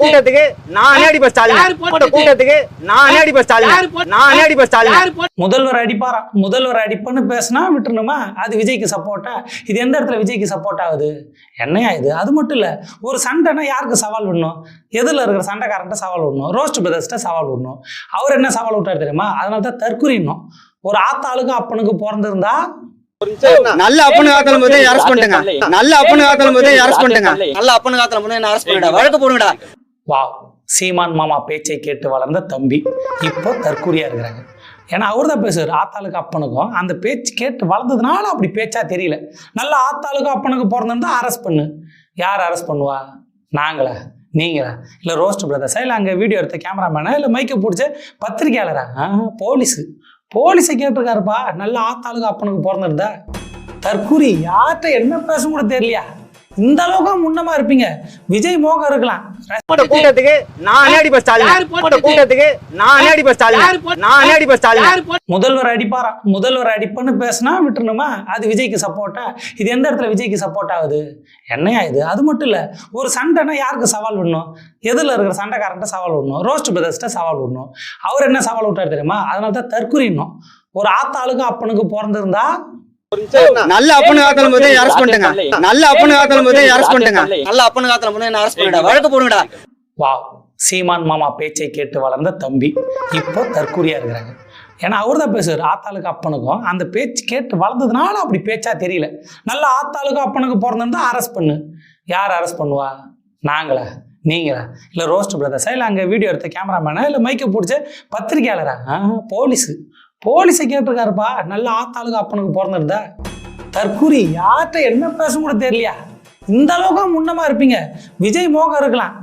கூட்டத்துக்கு நானே அடிப்பேன் ஸ்டாலின். கூட்டத்துக்கு நானே அடிப்பேன் ஸ்டாலின். நானே அடிப்பேன் ஸ்டாலின். முதல்வர் அடிப்பாரா, முதல்வர் அடிப்பன்னு பேசினா விட்டுணுமா? அது விஜய்க்கு சப்போர்ட்டா? இது எந்த இடத்துல விஜய்க்கு சப்போர்ட் ஆகுது? என்னையா இது? அது மட்டும் இல்ல, ஒரு சண்டைனா யாருக்கு சவால் விடணும்? எதிரில் இருக்கிற சண்டைக்காரன்ட்ட சவால் விடணும், ரோஸ்ட் பிரதர்ஸ்ட்ட சவால் விடணும். அவர் என்ன சவால் விட்டாரு தெரியுமா? அதனால தான் தற்குறின்னும். ஒரு ஆத்தாளுக்கு அப்பனுக்கு பிறந்திருந்தா நல்ல அப்பனு காத்தல போதே அரெஸ்ட் பண்ணுங்க. நல்ல அப்பனு காத்தல போதே அரெஸ்ட் பண்ணுங்க. நல்ல அப்பனு காத்தல போதே என்ன அரெஸ்ட் பண்ணுடா, வழக்கு போடுங்கடா. வாவ், சீமான் மாமா பேச்சை கேட்டு வளர்ந்த தம்பி இப்போ தற்குறியா இருக்கிறாங்க. ஏன்னா அவர் தான் பேசுவார் ஆத்தாளுக்கு அப்பனுக்கும். அந்த பேச்சு கேட்டு வளர்ந்ததுனால அப்படி பேச்சா தெரியல. நல்ல ஆத்தாளுக்கும் அப்பனுக்கு பிறந்திருந்தா அரெஸ்ட் பண்ணு. யார் அரெஸ்ட் பண்ணுவா? நாங்களா, நீங்களா, இல்லை ரோஸ்ட் பிரதர்ஸா, இல்லை அங்கே வீடியோ எடுத்த கேமராமேனா, இல்லை மைக்கை பிடிச்ச பத்திரிகையாளரா? போலீஸை கேட்டிருக்காருப்பா. நல்ல ஆத்தாளுக்கு அப்பனுக்கு பிறந்திருந்தா. தற்குறி யார்கிட்ட என்ன பேச கூட தெரியலையா? இந்த அளவுக்கு முன்னமா இருப்பீங்க. விஜய் மோகம் இருக்கலாம். கூட்டத்துக்கு நானே அடிப்பேன் ஸ்டாலின். கூட்டத்துக்கு நானே அடிப்பேன் ஸ்டாலின். நானே அடிப்பேன் ஸ்டாலின். முதல்வர் அடிப்பாரா, முதல்வர் அடிப்பன்னு பேசினா விட்டுணுமா? அது விஜய்க்கு சப்போர்ட்டா? இது எந்த இடத்துல விஜய்க்கு சப்போர்ட் ஆகுது? என்னையா இது? அது மட்டும் இல்ல, ஒரு சண்டைனா யாருக்கு சவால் விடணும்? எதிரில் இருக்கிற சண்டைக்காரன்ட்ட சவால் விடணும், ரோஸ்ட் பிரதர்ஸ்ட்ட சவால் விடணும். அவர் என்ன சவால் விட்டாரு தெரியுமா? அதனால தான் தற்குறின்னும். ஒரு ஆத்தாளுக்கு அப்பனுக்கு பிறந்திருந்தா நல்ல அப்பனு காத்தல போதே அரெஸ்ட் பண்ணுங்க. நல்ல அப்பனு காத்தல போதே அரெஸ்ட் பண்ணுங்க. நல்ல அப்பனு காத்தல போதே என்ன அரெஸ்ட் பண்ணுடா, வழக்கு போடுங்கடா. வாவ், சீமான் மாமா பேச்சை கேட்டு வளர்ந்த தம்பி இப்போ தற்குறியா இருக்கிறாங்க. ஏன்னா அவர் தான் பேசுவார் ஆத்தாளுக்கு அப்பனுக்கும். அந்த பேச்சு கேட்டு வளர்ந்ததுனால அப்படி பேச்சா தெரியல. நல்ல ஆத்தாளுக்கு அப்பனுக்கு பிறந்திருந்தா அரெஸ்ட் பண்ணு. யார் அரெஸ்ட் பண்ணுவா? நாங்களா, நீங்களா, இல்லை ரோஸ்ட் பிரதர்ஸா, இல்லை அங்கே வீடியோ எடுத்த கேமராமேனா, இல்லை மைக்கை பிடிச்ச பத்திரிகையாளரா? போலீஸை கேட்டிருக்காருப்பா. நல்ல ஆத்தாளுக்கு அப்பனுக்கு பிறந்திருந்தா. தற்குறி யார்கிட்ட என்ன பேச கூட தெரியலையா? இந்த அளவுக்கு முன்னமா இருப்பீங்க. விஜய் மோகம் இருக்கலாம்.